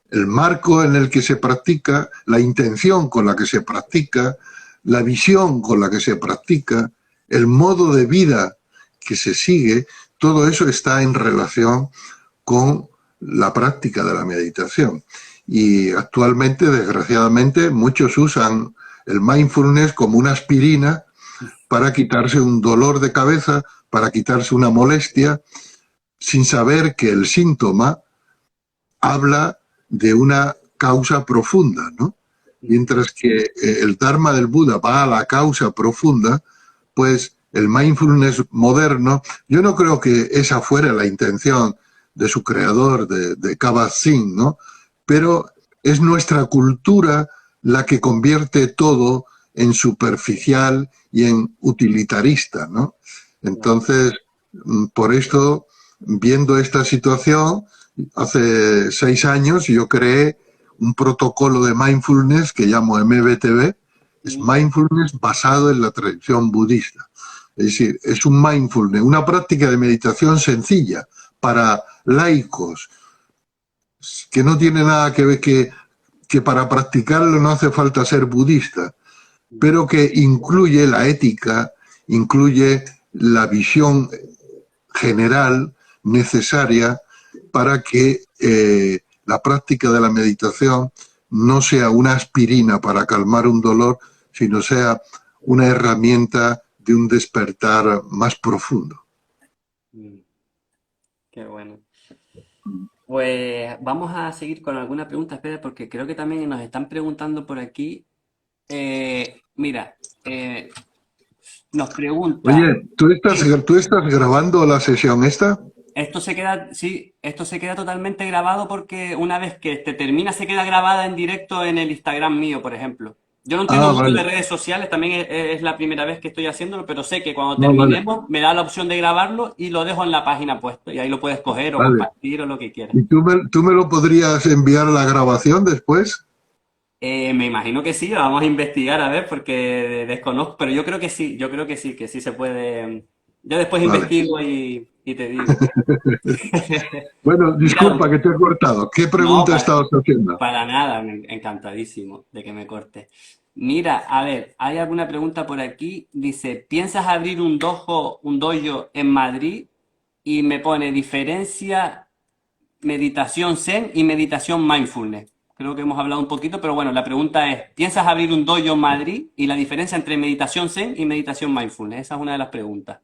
el marco en el que se practica, la intención con la que se practica, la visión con la que se practica, el modo de vida que se sigue, todo eso está en relación con la práctica de la meditación. Y actualmente, desgraciadamente, muchos usan el mindfulness como una aspirina para quitarse un dolor de cabeza, para quitarse una molestia, sin saber que el síntoma habla de una causa profunda, ¿no? Mientras que el Dharma del Buda va a la causa profunda, pues el mindfulness moderno, yo no creo que esa fuera la intención de su creador, de Kabat-Zinn, ¿no? Pero es nuestra cultura la que convierte todo en superficial y en utilitarista, ¿no? Entonces, por esto, viendo esta situación, hace 6 años yo creé un protocolo de mindfulness que llamo MBTB, es mindfulness basado en la tradición budista. Es decir, es un mindfulness, una práctica de meditación sencilla para laicos, que no tiene nada que ver que para practicarlo no hace falta ser budista, pero que incluye la ética, incluye la visión general necesaria para que la práctica de la meditación no sea una aspirina para calmar un dolor, sino sea una herramienta de un despertar más profundo. Qué bueno. Pues vamos a seguir con alguna pregunta, espera, porque creo que también nos están preguntando por aquí. Mira, nos pregunta, Oye, ¿tú estás grabando la sesión esta? esto se queda, sí, esto se queda totalmente grabado porque una vez que te termina se queda grabada en directo en el Instagram mío, por ejemplo. Yo no entiendo Ah, mucho de vale. redes sociales, también es la primera vez que estoy haciéndolo, pero sé que cuando No, vale. terminemos me da la opción de grabarlo y lo dejo en la página puesto. Y ahí lo puedes coger o Vale. compartir o lo que quieras. ¿Y tú me lo podrías enviar la grabación después? Me imagino que sí, vamos a investigar a ver porque desconozco, pero yo creo que sí se puede. Yo después Vale. investigo y te digo. Bueno, Mira, disculpa que te he cortado. ¿Qué no, pregunta estabas haciendo? para nada, encantadísimo de que me corte. Mira, a ver, hay alguna pregunta por aquí. Dice, ¿piensas abrir un dojo en Madrid? Y me pone diferencia meditación Zen y meditación mindfulness. Creo que hemos hablado un poquito, pero bueno, la pregunta es, ¿piensas abrir un dojo en Madrid? Y la diferencia entre meditación Zen y meditación mindfulness. Esa es una de las preguntas.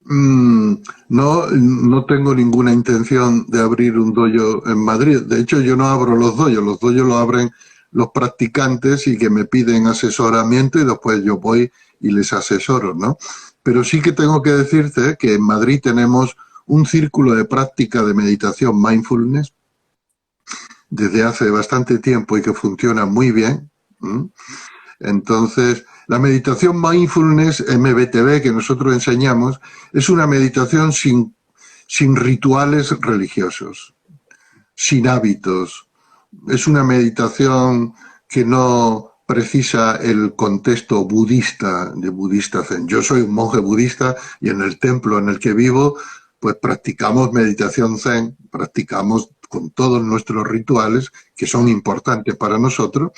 No, no tengo ninguna intención de abrir un dojo en Madrid. De hecho, yo no abro los dojos. Los dojos lo abren los practicantes y que me piden asesoramiento y después yo voy y les asesoro, ¿no? Pero sí que tengo que decirte que en Madrid tenemos un círculo de práctica de meditación mindfulness desde hace bastante tiempo y que funciona muy bien. Entonces, la meditación mindfulness MBTB que nosotros enseñamos es una meditación sin rituales religiosos, sin hábitos. Es una meditación que no precisa el contexto budista, de budista zen. Yo soy un monje budista y en el templo en el que vivo, pues practicamos meditación zen, practicamos con todos nuestros rituales, que son importantes para nosotros,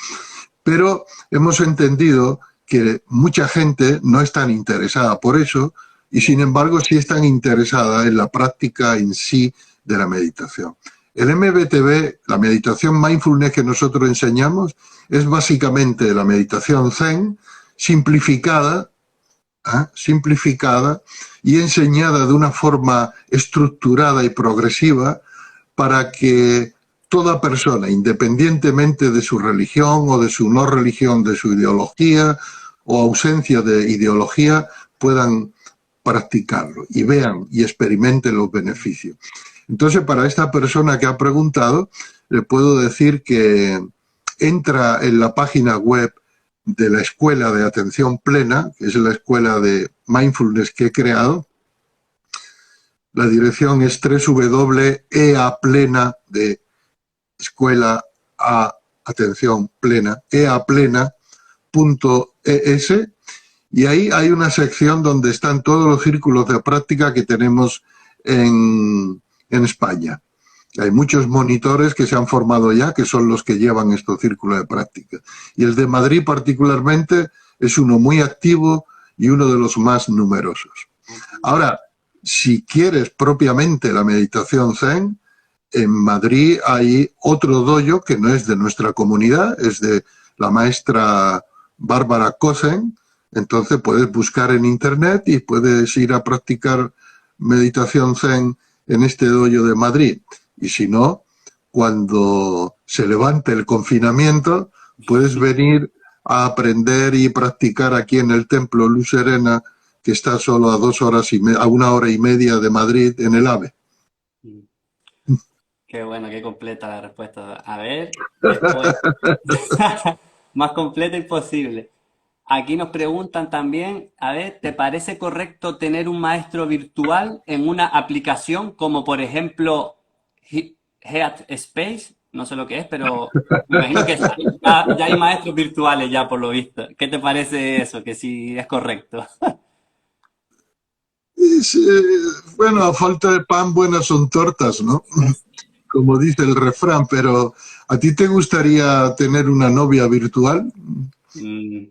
pero hemos entendido que mucha gente no es tan interesada por eso y sin embargo sí están interesada en la práctica en sí de la meditación. El MBTB, la meditación mindfulness que nosotros enseñamos, es básicamente la meditación zen simplificada, simplificada y enseñada de una forma estructurada y progresiva para que toda persona, independientemente de su religión o de su no religión, de su ideología o ausencia de ideología, puedan practicarlo y vean y experimenten los beneficios. Entonces, para esta persona que ha preguntado, le puedo decir que entra en la página web de la Escuela de Atención Plena, que es la escuela de mindfulness que he creado. La dirección es www.eaplena de escuela a atención plena, eaplena.es, Y ahí hay una sección donde están todos los círculos de práctica que tenemos en España. Hay muchos monitores que se han formado ya, que son los que llevan estos círculos de práctica. Y el de Madrid particularmente es uno muy activo y uno de los más numerosos. Ahora, si quieres propiamente la meditación Zen, en Madrid hay otro dojo que no es de nuestra comunidad, es de la maestra Bárbara Kosen. Entonces puedes buscar en internet y puedes ir a practicar meditación Zen en este dojo de Madrid. Y si no, cuando se levante el confinamiento, puedes venir a aprender y practicar aquí en el templo Luz Serena, que está solo a 2 horas a 1 hora y media de Madrid, en el AVE. Qué bueno, qué completa la respuesta. A ver, después. Más completa imposible. Aquí nos preguntan también, a ver, ¿te parece correcto tener un maestro virtual en una aplicación como por ejemplo Headspace? No sé lo que es, pero me imagino que ya hay maestros virtuales ya por lo visto. ¿Qué te parece eso? Que si es correcto. Es, bueno, a falta de pan, buenas son tortas, ¿no? Como dice el refrán, pero ¿a ti te gustaría tener una novia virtual Mm,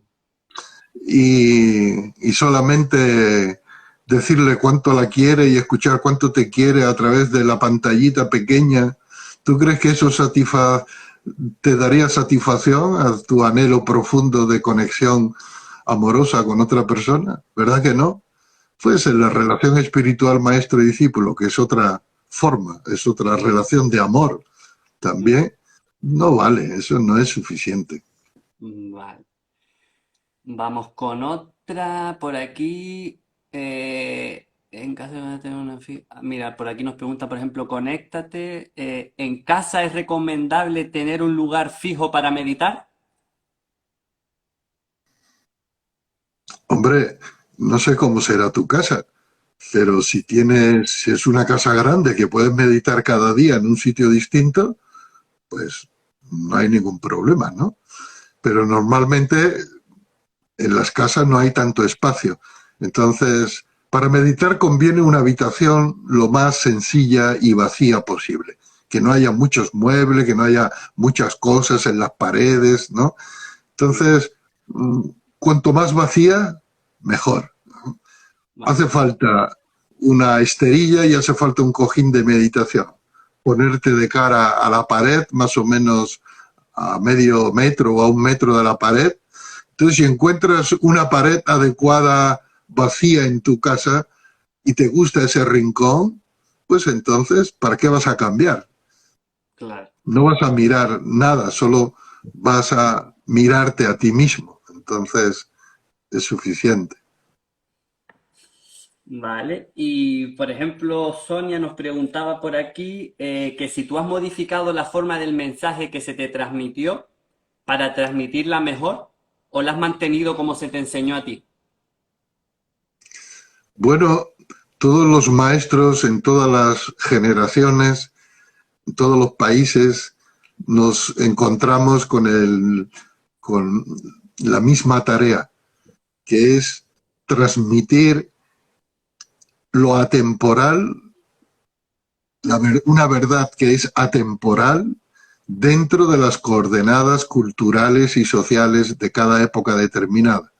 y solamente decirle cuánto la quiere y escuchar cuánto te quiere a través de la pantallita pequeña? ¿Tú crees que eso te daría satisfacción a tu anhelo profundo de conexión amorosa con otra persona? ¿Verdad que no? Pues en la relación espiritual maestro y discípulo, que es otra forma, es otra relación de amor también, no vale, eso no es suficiente. vale. Vamos con otra por aquí. En casa van a tener una mira, por aquí nos pregunta, por ejemplo, conéctate. ¿En casa es recomendable tener un lugar fijo para meditar? Hombre, no sé cómo será tu casa, pero si es una casa grande que puedes meditar cada día en un sitio distinto, pues no hay ningún problema, ¿no? Pero normalmente en las casas no hay tanto espacio. Entonces, para meditar conviene una habitación lo más sencilla y vacía posible. Que no haya muchos muebles, que no haya muchas cosas en las paredes, ¿no? Entonces, cuanto más vacía, mejor. Vale, Hace falta una esterilla y hace falta un cojín de meditación. Ponerte de cara a la pared, más o menos a medio metro o a 1 metro de la pared. Entonces, si encuentras una pared adecuada, vacía en tu casa y te gusta ese rincón, pues entonces, ¿para qué vas a cambiar? claro. No vas a mirar nada, solo vas a mirarte a ti mismo. Entonces, es suficiente. Vale. Y, por ejemplo, Sonia nos preguntaba por aquí que si tú has modificado la forma del mensaje que se te transmitió para transmitirla mejor o la has mantenido como se te enseñó a ti. Bueno, todos los maestros en todas las generaciones, en todos los países, nos encontramos con la misma tarea, que es transmitir lo atemporal, una verdad que es atemporal dentro de las coordenadas culturales y sociales de cada época determinada.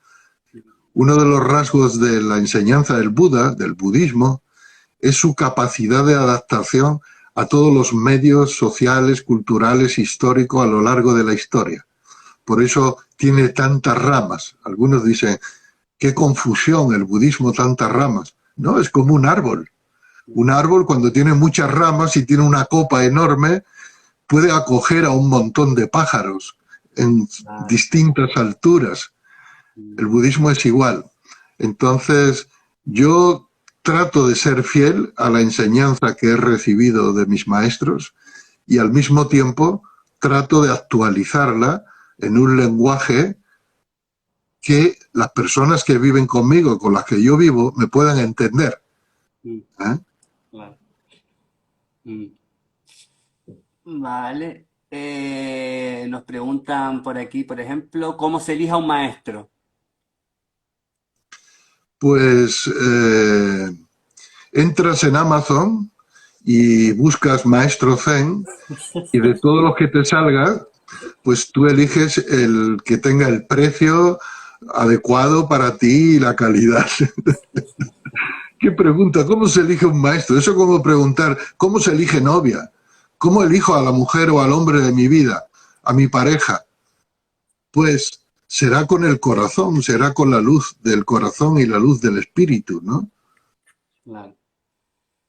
Uno de los rasgos de la enseñanza del Buda, del budismo, es su capacidad de adaptación a todos los medios sociales, culturales, históricos a lo largo de la historia. Por eso tiene tantas ramas. Algunos dicen, qué confusión el budismo, tantas ramas. No, es como un árbol. Un árbol cuando tiene muchas ramas y tiene una copa enorme, puede acoger a un montón de pájaros en Vale. distintas alturas. El budismo es igual. Entonces, yo trato de ser fiel a la enseñanza que he recibido de mis maestros y al mismo tiempo trato de actualizarla en un lenguaje que las personas que viven conmigo, con las que yo vivo, me puedan entender. Mm, ¿Eh? claro. Mm. Vale. Nos preguntan por aquí, por ejemplo, ¿cómo se elija un maestro? Pues entras en Amazon y buscas Maestro Zen y de todos los que te salga, pues tú eliges el que tenga el precio adecuado para ti y la calidad. ¿Qué pregunta? ¿Cómo se elige un maestro? Eso como preguntar, ¿cómo se elige novia? ¿Cómo elijo a la mujer o al hombre de mi vida? A mi pareja. Pues será con el corazón, será con la luz del corazón y la luz del espíritu, ¿no? Claro.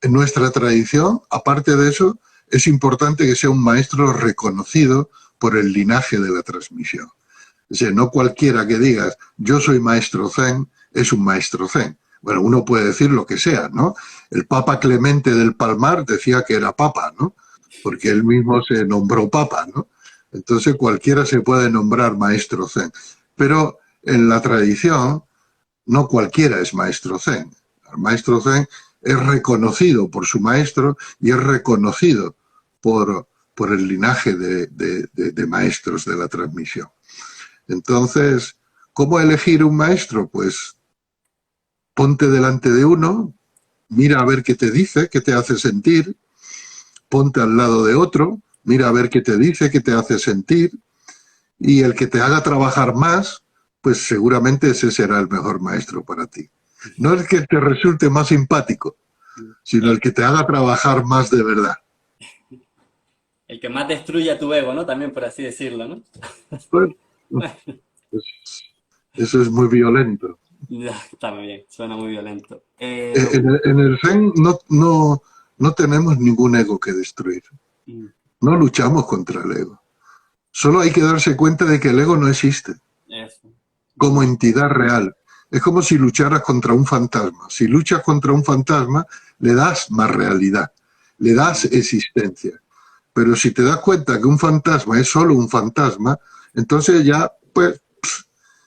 En nuestra tradición, aparte de eso, es importante que sea un maestro reconocido por el linaje de la transmisión. O sea, no cualquiera que digas, yo soy maestro Zen, es un maestro Zen. Bueno, uno puede decir lo que sea, ¿no? El Papa Clemente del Palmar decía que era papa, ¿no? Porque él mismo se nombró papa, ¿no? Entonces cualquiera se puede nombrar maestro Zen. Pero en la tradición, no cualquiera es maestro Zen. El maestro Zen es reconocido por su maestro y es reconocido por el linaje de maestros de la transmisión. Entonces, ¿cómo elegir un maestro? Pues ponte delante de uno, mira a ver qué te dice, qué te hace sentir, ponte al lado de otro, mira a ver qué te dice, qué te hace sentir, y el que te haga trabajar más, pues seguramente ese será el mejor maestro para ti. No el que te resulte más simpático, sino el que te haga trabajar más de verdad. El que más destruya tu ego, ¿no? También por así decirlo, ¿no? Pues, pues, eso es muy violento. Ya, está muy bien, suena muy violento. En el Zen no tenemos ningún ego que destruir. No luchamos contra el ego. Solo hay que darse cuenta de que el ego no existe Eso. como entidad real. Es como si lucharas contra un fantasma. Si luchas contra un fantasma, le das más realidad, le das existencia. Pero si te das cuenta que un fantasma es solo un fantasma, entonces ya, pues,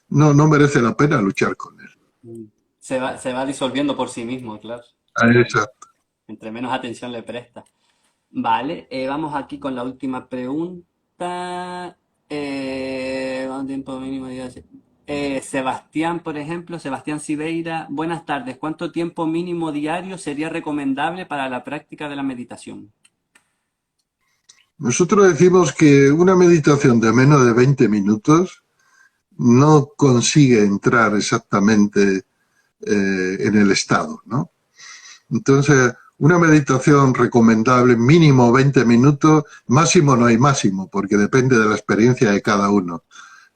no merece la pena luchar con él. Se va disolviendo por sí mismo, claro. Exacto. Entre menos atención le presta. Vale, vamos aquí con la última pregunta. ¿Cuánto tiempo mínimo diario? Sebastián, por ejemplo, Sebastián Siveira, buenas tardes. ¿Cuánto tiempo mínimo diario sería recomendable para la práctica de la meditación? Nosotros decimos que una meditación de menos de 20 minutos no consigue entrar exactamente en el estado, ¿no? Entonces, una meditación recomendable, mínimo 20 minutos, máximo no hay máximo, porque depende de la experiencia de cada uno.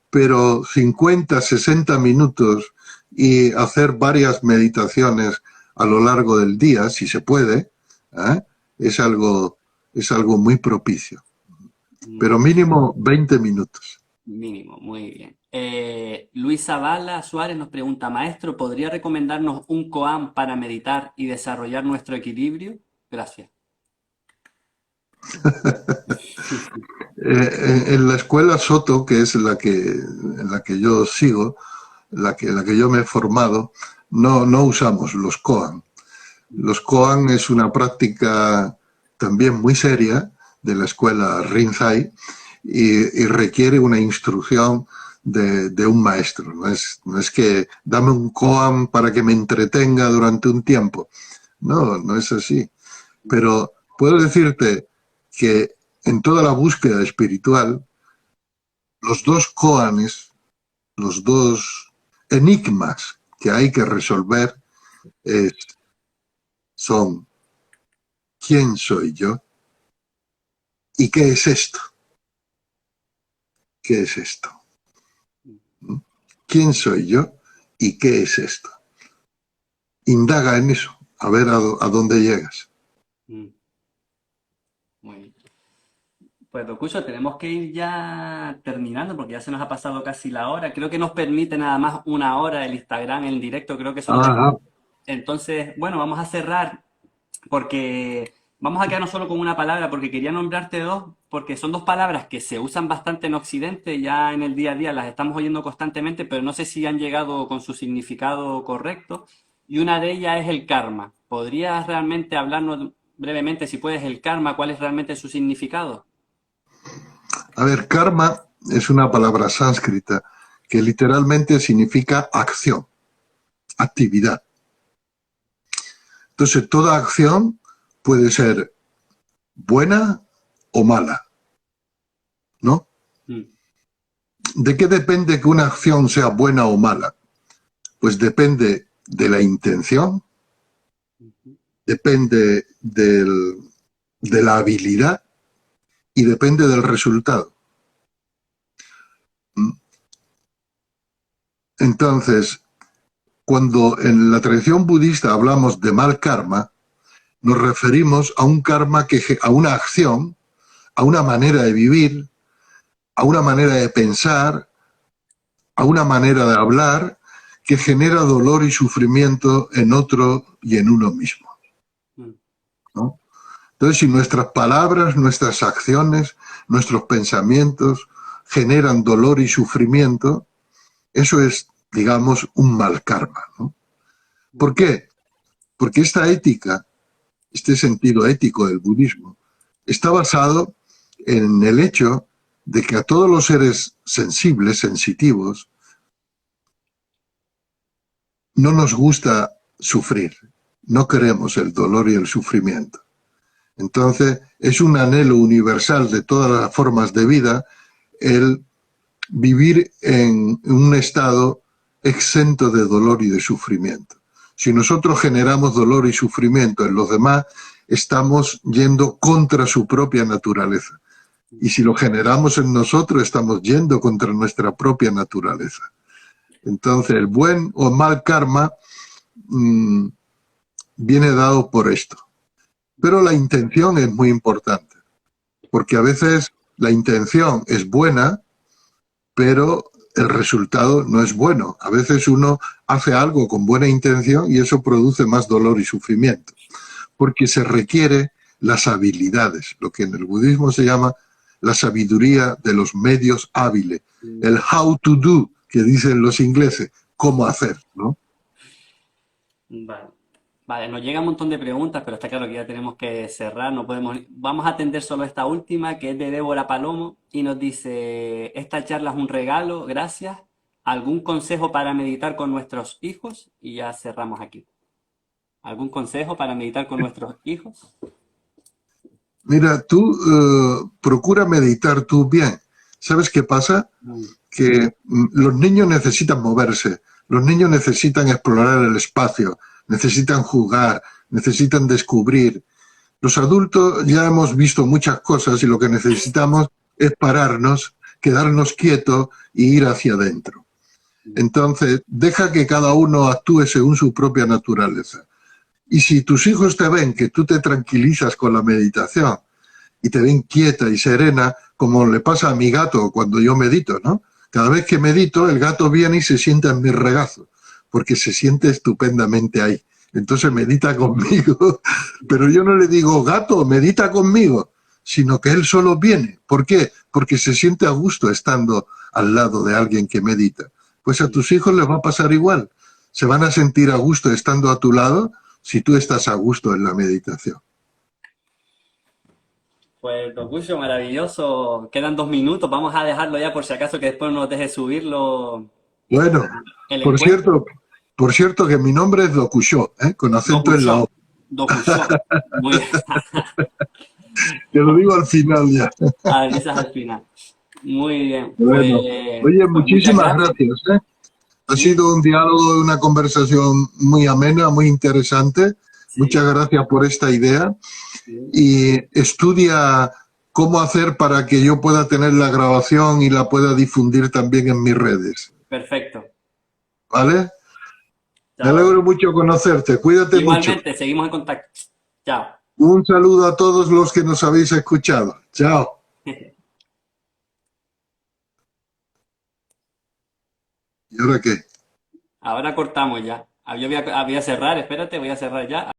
Pero 50, 60 minutos y hacer varias meditaciones a lo largo del día, si se puede, ¿eh? es algo muy propicio. Pero mínimo 20 minutos. Mínimo, muy bien. Luis Zavala Suárez nos pregunta, maestro, ¿podría recomendarnos un koan para meditar y desarrollar nuestro equilibrio? Gracias. En la escuela Soto, que es en la que yo sigo, la que yo me he formado, no usamos los koan. Los koan es una práctica también muy seria de la escuela Rinzai y requiere una instrucción de un maestro. No es que dame un koan para que me entretenga durante un tiempo. No es así. Pero puedo decirte que en toda la búsqueda espiritual, los dos koanes, los dos enigmas que hay que resolver son ¿quién soy yo? ¿Y qué es esto? ¿Qué es esto? ¿Quién soy yo? ¿Y qué es esto? Indaga en eso, a ver a dónde llegas. Mm, Muy bien. Pues, Dokucho, tenemos que ir ya terminando porque ya se nos ha pasado casi la hora. Creo que nos permite nada más una hora el Instagram en directo, creo que son tres. Ah, Entonces, bueno, vamos a cerrar porque vamos a quedarnos solo con una palabra porque quería nombrarte dos, porque son dos palabras que se usan bastante en Occidente, ya en el día a día las estamos oyendo constantemente, pero no sé si han llegado con su significado correcto. Y una de ellas es el karma. ¿Podrías realmente hablarnos brevemente, si puedes, el karma, cuál es realmente su significado? a ver, karma es una palabra sánscrita que literalmente significa acción. actividad. Entonces, toda acción puede ser buena o mala, ¿no? Mm. ¿De qué depende que una acción sea buena o mala? Pues depende de la intención, depende de la habilidad y depende del resultado. Entonces, cuando en la tradición budista hablamos de mal karma, nos referimos a un karma a una acción, a una manera de vivir, a una manera de pensar, a una manera de hablar que genera dolor y sufrimiento en otro y en uno mismo, ¿no? Entonces, si nuestras palabras, nuestras acciones, nuestros pensamientos generan dolor y sufrimiento, eso es, digamos, un mal karma, ¿no? ¿Por qué? Porque esta ética, este sentido ético del budismo, está basado en el hecho de que a todos los seres sensibles, sensitivos, no nos gusta sufrir, no queremos el dolor y el sufrimiento. Entonces, es un anhelo universal de todas las formas de vida el vivir en un estado exento de dolor y de sufrimiento. Si nosotros generamos dolor y sufrimiento en los demás, estamos yendo contra su propia naturaleza. Y si lo generamos en nosotros, estamos yendo contra nuestra propia naturaleza. Entonces, el buen o mal karma viene dado por esto. Pero la intención es muy importante, porque a veces la intención es buena, pero el resultado no es bueno. A veces uno hace algo con buena intención y eso produce más dolor y sufrimiento, porque se requiere las habilidades, lo que en el budismo se llama la sabiduría de los medios hábiles, el how to do, que dicen los ingleses, cómo hacer, ¿no? Vale. Vale, nos llega un montón de preguntas, pero está claro que ya tenemos que cerrar, no podemos... Vamos a atender solo esta última, que es de Débora Palomo, y nos dice, esta charla es un regalo, gracias. ¿Algún consejo para meditar con nuestros hijos? Y ya cerramos aquí. ¿Algún consejo para meditar con nuestros hijos? Mira, tú procura meditar tú bien. ¿Sabes qué pasa? Mm. Que los niños necesitan moverse, los niños necesitan explorar el espacio, necesitan jugar, necesitan descubrir. Los adultos ya hemos visto muchas cosas y lo que necesitamos es pararnos, quedarnos quietos e ir hacia adentro. Entonces, deja que cada uno actúe según su propia naturaleza. Y si tus hijos te ven que tú te tranquilizas con la meditación y te ven quieta y serena, como le pasa a mi gato cuando yo medito, ¿no? Cada vez que medito, el gato viene y se sienta en mi regazo, porque se siente estupendamente ahí. Entonces medita conmigo, pero yo no le digo, gato, medita conmigo, sino que él solo viene. ¿Por qué? Porque se siente a gusto estando al lado de alguien que medita. Pues a tus hijos les va a pasar igual. Se van a sentir a gusto estando a tu lado si tú estás a gusto en la meditación. Pues, Tocuyo, maravilloso. Quedan 2 minutos. Vamos a dejarlo ya por si acaso que después no nos deje subirlo Bueno, el por encuentro. cierto, por cierto que mi nombre es Dokushó, con acento en la Dokusho. O. Dokusho. Muy bien. Te lo digo al final ya. Avisas al final. Muy bien. Bueno, Pues, oye, pues muchas muchísimas gracias. gracias. Ha Sí, sido un diálogo, una conversación muy amena, muy interesante. Muchas sí, gracias por esta idea. sí. Y estudia cómo hacer para que yo pueda tener la grabación y la pueda difundir también en mis redes. Perfecto. ¿Vale? Me Chao. alegro mucho conocerte. Cuídate mucho. Igualmente, seguimos en contacto. Chao. Un saludo a todos los que nos habéis escuchado. Chao. ¿Y ahora qué? Ahora cortamos ya. Yo voy a cerrar, espérate, voy a cerrar ya.